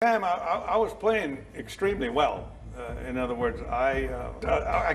I was playing extremely well. In other words, I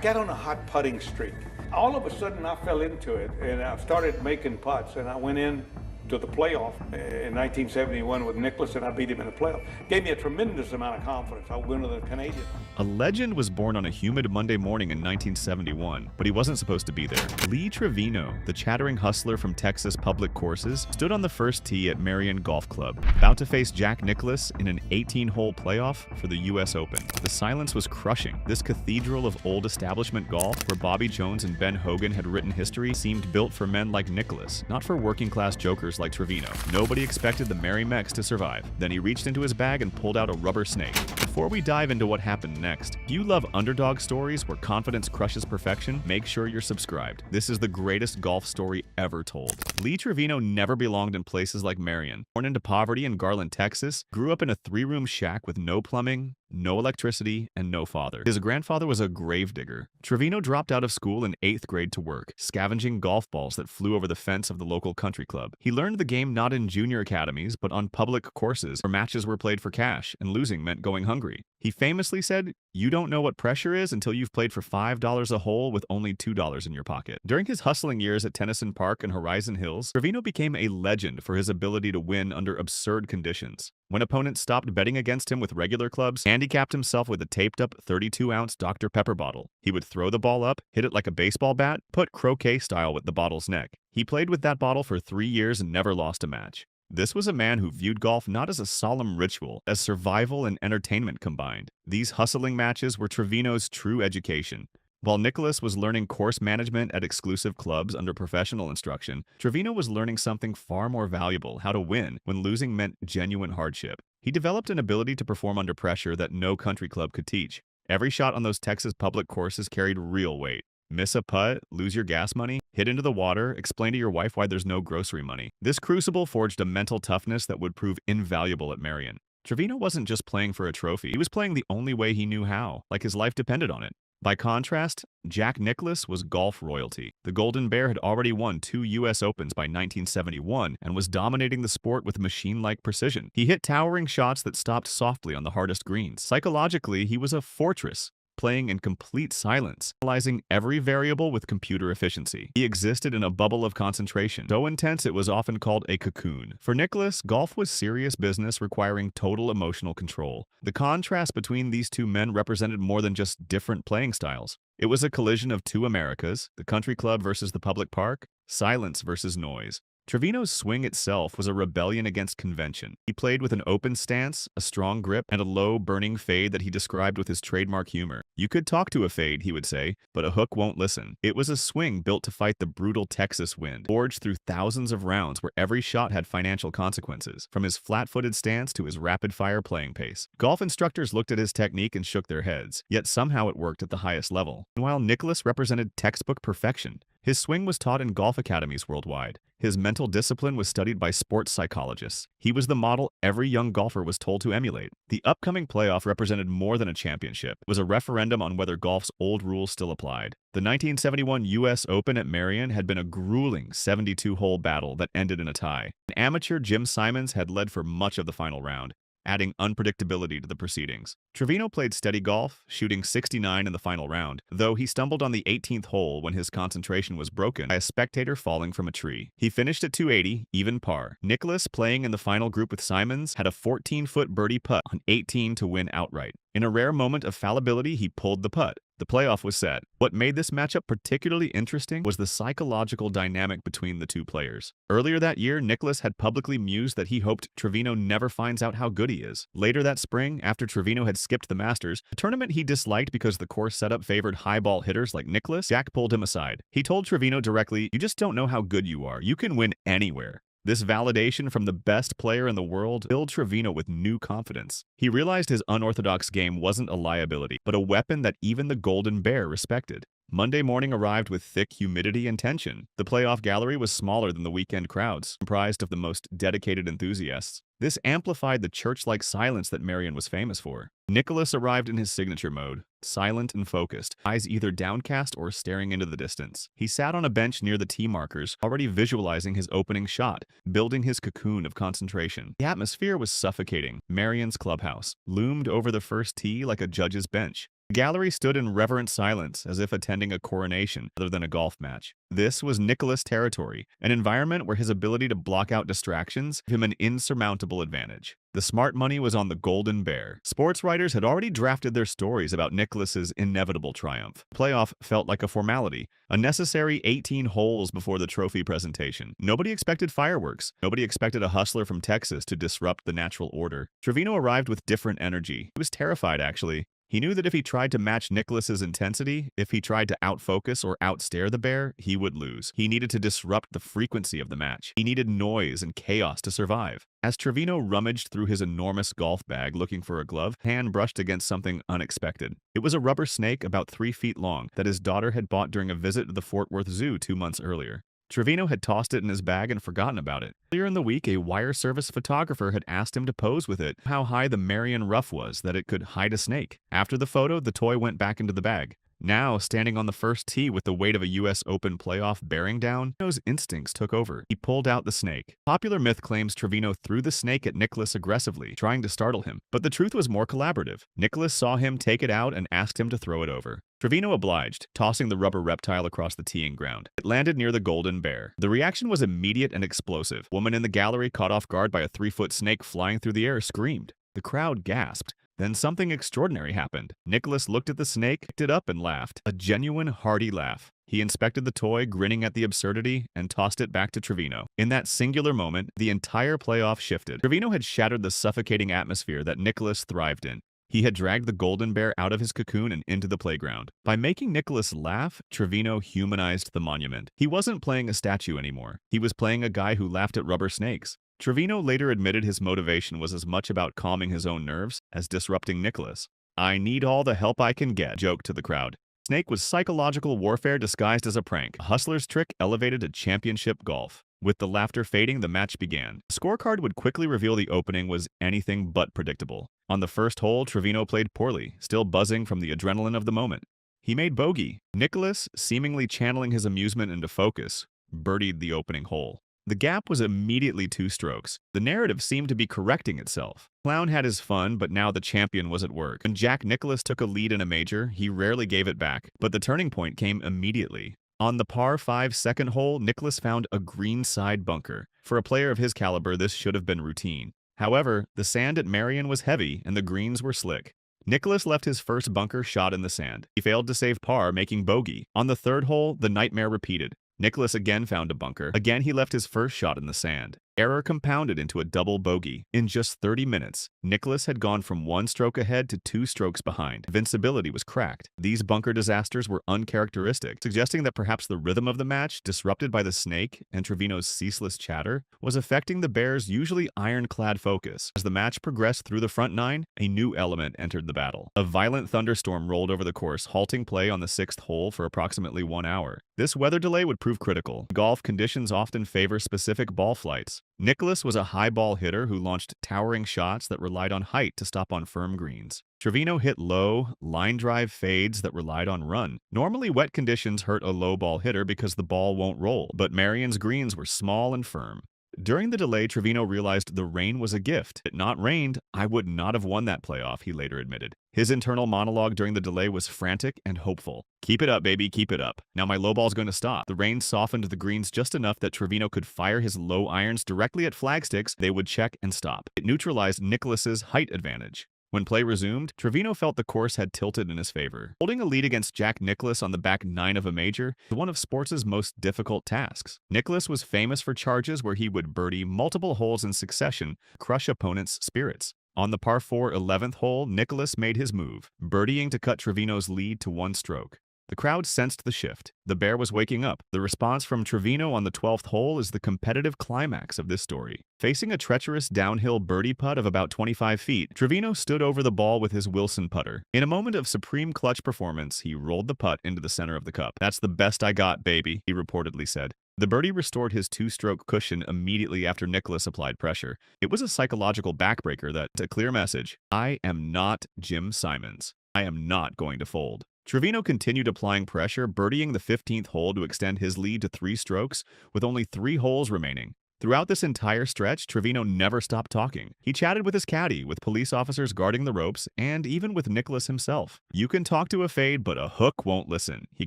got on a hot putting streak. All of a sudden, I fell into it, and I started making putts, and I went in to the playoff in 1971 with Nicklaus, and I beat him in the playoff. Gave me a tremendous amount of confidence. I went to the Canadian. A legend was born on a humid Monday morning in 1971, but he wasn't supposed to be there. Lee Trevino, the chattering hustler from Texas public courses, stood on the first tee at Merion Golf Club, about to face Jack Nicklaus in an 18-hole playoff for the U.S. Open. The silence was crushing. This cathedral of old establishment golf, where Bobby Jones and Ben Hogan had written history, seemed built for men like Nicklaus, not for working-class jokers like Trevino. Nobody expected the Merry Mex to survive. Then he reached into his bag and pulled out a rubber snake. Before we dive into what happened next, if you love underdog stories where confidence crushes perfection, make sure you're subscribed. This is the greatest golf story ever told. Lee Trevino never belonged in places like Merion. Born into poverty in Garland, Texas, grew up in a 3-room shack with no plumbing, no electricity, and no father. His grandfather was a gravedigger. Trevino dropped out of school in 8th grade to work, scavenging golf balls that flew over the fence of the local country club. He learned the game not in junior academies, but on public courses where matches were played for cash, and losing meant going hungry. He famously said, "You don't know what pressure is until you've played for $5 a hole with only $2 in your pocket." During his hustling years at Tennyson Park and Horizon Hills, Trevino became a legend for his ability to win under absurd conditions. When opponents stopped betting against him with regular clubs, handicapped himself with a taped-up 32-ounce Dr. Pepper bottle. He would throw the ball up, hit it like a baseball bat, put croquet style with the bottle's neck. He played with that bottle for 3 years and never lost a match. This was a man who viewed golf not as a solemn ritual, as survival and entertainment combined. These hustling matches were Trevino's true education. While Nicklaus was learning course management at exclusive clubs under professional instruction, Trevino was learning something far more valuable: how to win when losing meant genuine hardship. He developed an ability to perform under pressure that no country club could teach. Every shot on those Texas public courses carried real weight. Miss a putt, lose your gas money, hit into the water, explain to your wife why there's no grocery money. This crucible forged a mental toughness that would prove invaluable at Merion. Trevino wasn't just playing for a trophy, he was playing the only way he knew how, like his life depended on it. By contrast, Jack Nicklaus was golf royalty. The Golden Bear had already won 2 U.S. Opens by 1971 and was dominating the sport with machine-like precision. He hit towering shots that stopped softly on the hardest greens. Psychologically, he was a fortress, playing in complete silence, analyzing every variable with computer efficiency. He existed in a bubble of concentration, so intense it was often called a cocoon. For Nicklaus, golf was serious business requiring total emotional control. The contrast between these two men represented more than just different playing styles. It was a collision of two Americas, the country club versus the public park, silence versus noise. Trevino's swing itself was a rebellion against convention. He played with an open stance, a strong grip, and a low, burning fade that he described with his trademark humor. "You could talk to a fade," he would say, "but a hook won't listen." It was a swing built to fight the brutal Texas wind, forged through thousands of rounds where every shot had financial consequences, from his flat-footed stance to his rapid-fire playing pace. Golf instructors looked at his technique and shook their heads, yet somehow it worked at the highest level. And while Nicklaus represented textbook perfection, his swing was taught in golf academies worldwide. His mental discipline was studied by sports psychologists. He was the model every young golfer was told to emulate. The upcoming playoff represented more than a championship. It was a referendum on whether golf's old rules still applied. The 1971 U.S. Open at Merion had been a grueling 72-hole battle that ended in a tie. An amateur, Jim Simons, had led for much of the final round, adding unpredictability to the proceedings. Trevino played steady golf, shooting 69 in the final round, though he stumbled on the 18th hole when his concentration was broken by a spectator falling from a tree. He finished at 280, even par. Nicklaus, playing in the final group with Simons, had a 14-foot birdie putt on 18 to win outright. In a rare moment of fallibility, he pulled the putt. The playoff was set. What made this matchup particularly interesting was the psychological dynamic between the two players. Earlier that year, Nicklaus had publicly mused that he hoped Trevino never finds out how good he is. Later that spring, after Trevino had skipped the Masters, a tournament he disliked because the course setup favored high-ball hitters like Nicklaus, Jack pulled him aside. He told Trevino directly, "You just don't know how good you are. You can win anywhere." This validation from the best player in the world filled Trevino with new confidence. He realized his unorthodox game wasn't a liability, but a weapon that even the Golden Bear respected. Monday morning arrived with thick humidity and tension. The playoff gallery was smaller than the weekend crowds, comprised of the most dedicated enthusiasts. This amplified the church-like silence that Merion was famous for. Nicklaus arrived in his signature mode, silent and focused, eyes either downcast or staring into the distance. He sat on a bench near the tee markers, already visualizing his opening shot, building his cocoon of concentration. The atmosphere was suffocating. Merion's clubhouse loomed over the first tee like a judge's bench. The gallery stood in reverent silence, as if attending a coronation rather than a golf match. This was Nicklaus territory, an environment where his ability to block out distractions gave him an insurmountable advantage. The smart money was on the Golden Bear. Sports writers had already drafted their stories about Nicklaus's inevitable triumph. Playoff felt like a formality, a necessary 18 holes before the trophy presentation. Nobody expected fireworks. Nobody expected a hustler from Texas to disrupt the natural order. Trevino arrived with different energy. He was terrified, actually. He knew that if he tried to match Nicklaus's intensity, if he tried to outfocus or outstare the bear, he would lose. He needed to disrupt the frequency of the match. He needed noise and chaos to survive. As Trevino rummaged through his enormous golf bag looking for a glove, hand brushed against something unexpected. It was a rubber snake about 3 feet long that his daughter had bought during a visit to the Fort Worth Zoo 2 months earlier. Trevino had tossed it in his bag and forgotten about it. Earlier in the week, a wire service photographer had asked him to pose with it, how high the Merion rough was that it could hide a snake. After the photo, the toy went back into the bag. Now, standing on the first tee with the weight of a U.S. Open playoff bearing down, Trevino's instincts took over. He pulled out the snake. Popular myth claims Trevino threw the snake at Nicklaus aggressively, trying to startle him. But the truth was more collaborative. Nicklaus saw him take it out and asked him to throw it over. Trevino obliged, tossing the rubber reptile across the teeing ground. It landed near the Golden Bear. The reaction was immediate and explosive. A woman in the gallery, caught off guard by a 3-foot snake flying through the air, screamed. The crowd gasped. Then something extraordinary happened. Nicklaus looked at the snake, picked it up, and laughed. A genuine, hearty laugh. He inspected the toy, grinning at the absurdity, and tossed it back to Trevino. In that singular moment, the entire playoff shifted. Trevino had shattered the suffocating atmosphere that Nicklaus thrived in. He had dragged the Golden Bear out of his cocoon and into the playground. By making Nicklaus laugh, Trevino humanized the monument. He wasn't playing a statue anymore. He was playing a guy who laughed at rubber snakes. Trevino later admitted his motivation was as much about calming his own nerves as disrupting Nicklaus. "I need all the help I can get," joked to the crowd. Snake was psychological warfare disguised as a prank, a hustler's trick elevated to championship golf. With the laughter fading, the match began. The scorecard would quickly reveal the opening was anything but predictable. On the first hole, Trevino played poorly, still buzzing from the adrenaline of the moment. He made bogey. Nicklaus, seemingly channeling his amusement into focus, birdied the opening hole. The gap was immediately 2 strokes. The narrative seemed to be correcting itself. Clown had his fun, but now the champion was at work. When Jack Nicklaus took a lead in a major, he rarely gave it back, but the turning point came immediately. On the par 5 second hole, Nicklaus found a greenside bunker. For a player of his caliber, this should have been routine. However, the sand at Merion was heavy and the greens were slick. Nicklaus left his first bunker shot in the sand. He failed to save par, making bogey. On the 3rd hole, the nightmare repeated. Nicklaus again found a bunker. Again, he left his first shot in the sand. Error compounded into a double bogey. In just 30 minutes, Nicklaus had gone from 1 stroke ahead to 2 strokes behind. Invincibility was cracked. These bunker disasters were uncharacteristic, suggesting that perhaps the rhythm of the match, disrupted by the snake and Trevino's ceaseless chatter, was affecting the Bears' usually ironclad focus. As the match progressed through the front 9, a new element entered the battle. A violent thunderstorm rolled over the course, halting play on the 6th hole for approximately 1 hour. This weather delay would prove critical. Golf conditions often favor specific ball flights. Nicklaus was a high ball hitter who launched towering shots that relied on height to stop on firm greens. Trevino hit low, line drive fades that relied on run. Normally, wet conditions hurt a low ball hitter because the ball won't roll, but Merion's greens were small and firm. During the delay, Trevino realized the rain was a gift. Had it not rained, I would not have won that playoff, he later admitted. His internal monologue during the delay was frantic and hopeful. "Keep it up, baby, keep it up. Now my low ball's going to stop." The rain softened the greens just enough that Trevino could fire his low irons directly at flagsticks. They would check and stop. It neutralized Nicklaus's height advantage. When play resumed, Trevino felt the course had tilted in his favor. Holding a lead against Jack Nicklaus on the back 9 of a major is one of sports' most difficult tasks. Nicklaus was famous for charges where he would birdie multiple holes in succession, crush opponents' spirits. On the par 4 11th hole, Nicklaus made his move, birdieing to cut Trevino's lead to 1 stroke. The crowd sensed the shift. The bear was waking up. The response from Trevino on the 12th hole is the competitive climax of this story. Facing a treacherous downhill birdie putt of about 25 feet, Trevino stood over the ball with his Wilson putter. In a moment of supreme clutch performance, he rolled the putt into the center of the cup. "That's the best I got, baby," he reportedly said. The birdie restored his two-stroke cushion immediately after Nicklaus applied pressure. It was a psychological backbreaker that, a clear message, I am not Jim Simons. I am not going to fold. Trevino continued applying pressure, birdieing the 15th hole to extend his lead to 3 strokes, with only 3 holes remaining. Throughout this entire stretch, Trevino never stopped talking. He chatted with his caddy, with police officers guarding the ropes, and even with Nicklaus himself. "You can talk to a fade, but a hook won't listen," he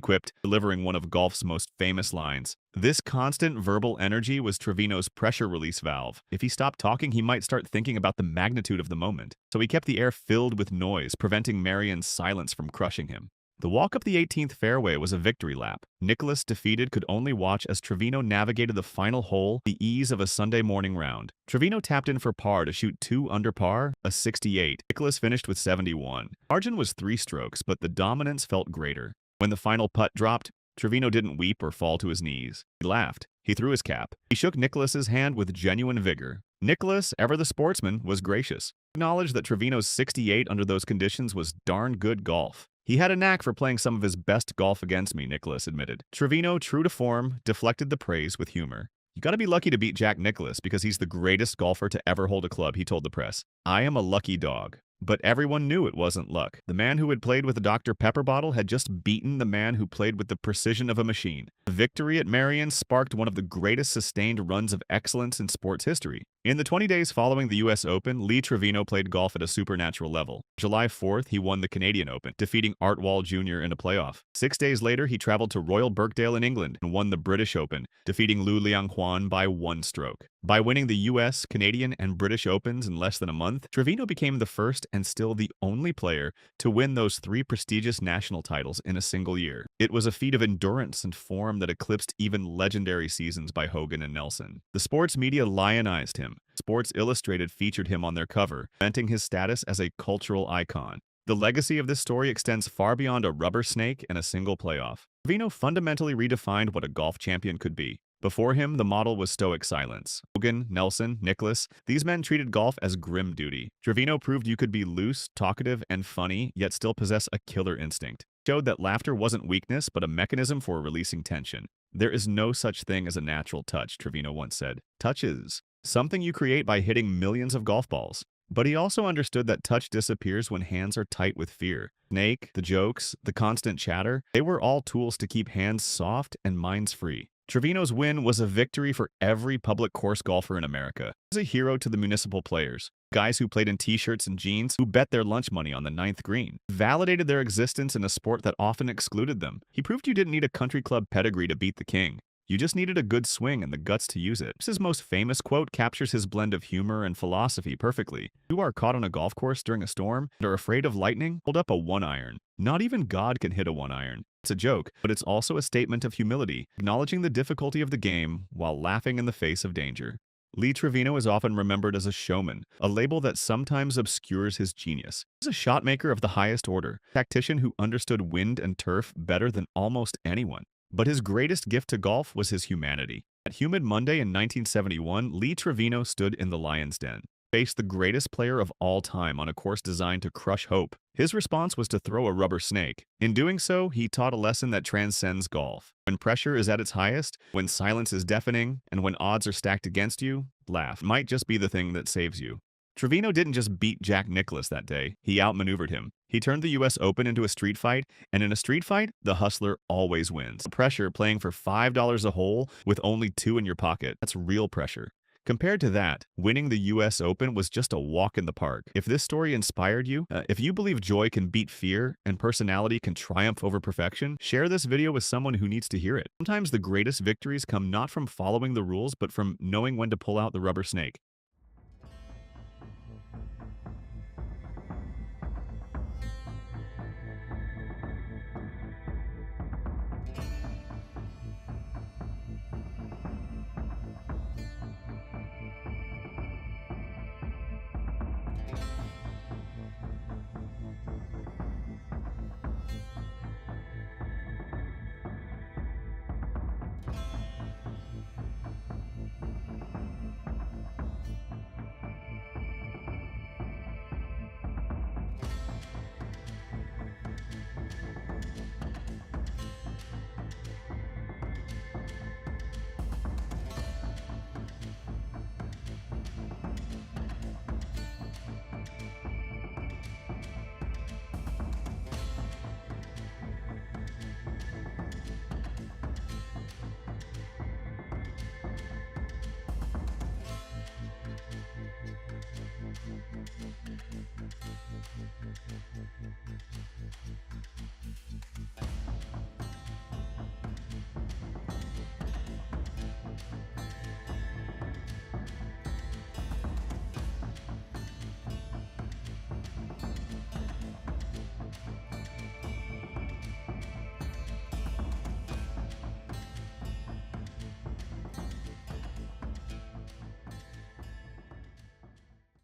quipped, delivering one of golf's most famous lines. This constant verbal energy was Trevino's pressure release valve. If he stopped talking, he might start thinking about the magnitude of the moment. So he kept the air filled with noise, preventing Merion's silence from crushing him. The walk up the 18th fairway was a victory lap. Nicklaus, defeated, could only watch as Trevino navigated the final hole, the ease of a Sunday morning round. Trevino tapped in for par to shoot 2 under par, a 68. Nicklaus finished with 71. Margin was 3 strokes, but the dominance felt greater. When the final putt dropped, Trevino didn't weep or fall to his knees. He laughed. He threw his cap. He shook Nicklaus's hand with genuine vigor. Nicklaus, ever the sportsman, was gracious. He acknowledged that Trevino's 68 under those conditions was darn good golf. "He had a knack for playing some of his best golf against me," Nicklaus admitted. Trevino, true to form, deflected the praise with humor. "You gotta be lucky to beat Jack Nicklaus because he's the greatest golfer to ever hold a club," he told the press. "I am a lucky dog." But everyone knew it wasn't luck. The man who had played with the Dr. Pepper bottle had just beaten the man who played with the precision of a machine. The victory at Merion sparked one of the greatest sustained runs of excellence in sports history. In the 20 days following the U.S. Open, Lee Trevino played golf at a supernatural level. July 4th, he won the Canadian Open, defeating Art Wall Jr. in a playoff. 6 days later, he traveled to Royal Birkdale in England and won the British Open, defeating Lu Lianghwan by 1 stroke. By winning the U.S., Canadian, and British Opens in less than a month, Trevino became the first and still the only player to win those 3 prestigious national titles in a single year. It was a feat of endurance and form that eclipsed even legendary seasons by Hogan and Nelson. The sports media lionized him. Sports Illustrated featured him on their cover, cementing his status as a cultural icon. The legacy of this story extends far beyond a rubber snake and a single playoff. Trevino fundamentally redefined what a golf champion could be. Before him, the model was stoic silence. Hogan, Nelson, Nicklaus, these men treated golf as grim duty. Trevino proved you could be loose, talkative, and funny, yet still possess a killer instinct. He showed that laughter wasn't weakness, but a mechanism for releasing tension. "There is no such thing as a natural touch," Trevino once said. "Touch is something you create by hitting millions of golf balls." But he also understood that touch disappears when hands are tight with fear. Snake, the jokes, the constant chatter, they were all tools to keep hands soft and minds free. Trevino's win was a victory for every public course golfer in America. He was a hero to the municipal players, guys who played in t-shirts and jeans, who bet their lunch money on the 9th green. He validated their existence in a sport that often excluded them. He proved you didn't need a country club pedigree to beat the king. You just needed a good swing and the guts to use it. His most famous quote captures his blend of humor and philosophy perfectly. "You are caught on a golf course during a storm and are afraid of lightning? Hold up a 1-iron. Not even God can hit a 1-iron. It's a joke, but it's also a statement of humility, acknowledging the difficulty of the game while laughing in the face of danger." Lee Trevino is often remembered as a showman, a label that sometimes obscures his genius. He was a shot maker of the highest order, a tactician who understood wind and turf better than almost anyone. But his greatest gift to golf was his humanity. At Humid Monday in 1971, Lee Trevino stood in the lion's den, faced the greatest player of all time on a course designed to crush hope. His response was to throw a rubber snake. In doing so, he taught a lesson that transcends golf. When pressure is at its highest, when silence is deafening, and when odds are stacked against you, laugh might just be the thing that saves you. Trevino didn't just beat Jack Nicklaus that day, he outmaneuvered him. He turned the U.S. Open into a street fight, and in a street fight, the hustler always wins. Pressure playing for $5 a hole with only 2 in your pocket, that's real pressure. Compared to that, winning the U.S. Open was just a walk in the park. If this story inspired you, if you believe joy can beat fear and personality can triumph over perfection, share this video with someone who needs to hear it. Sometimes the greatest victories come not from following the rules, but from knowing when to pull out the rubber snake.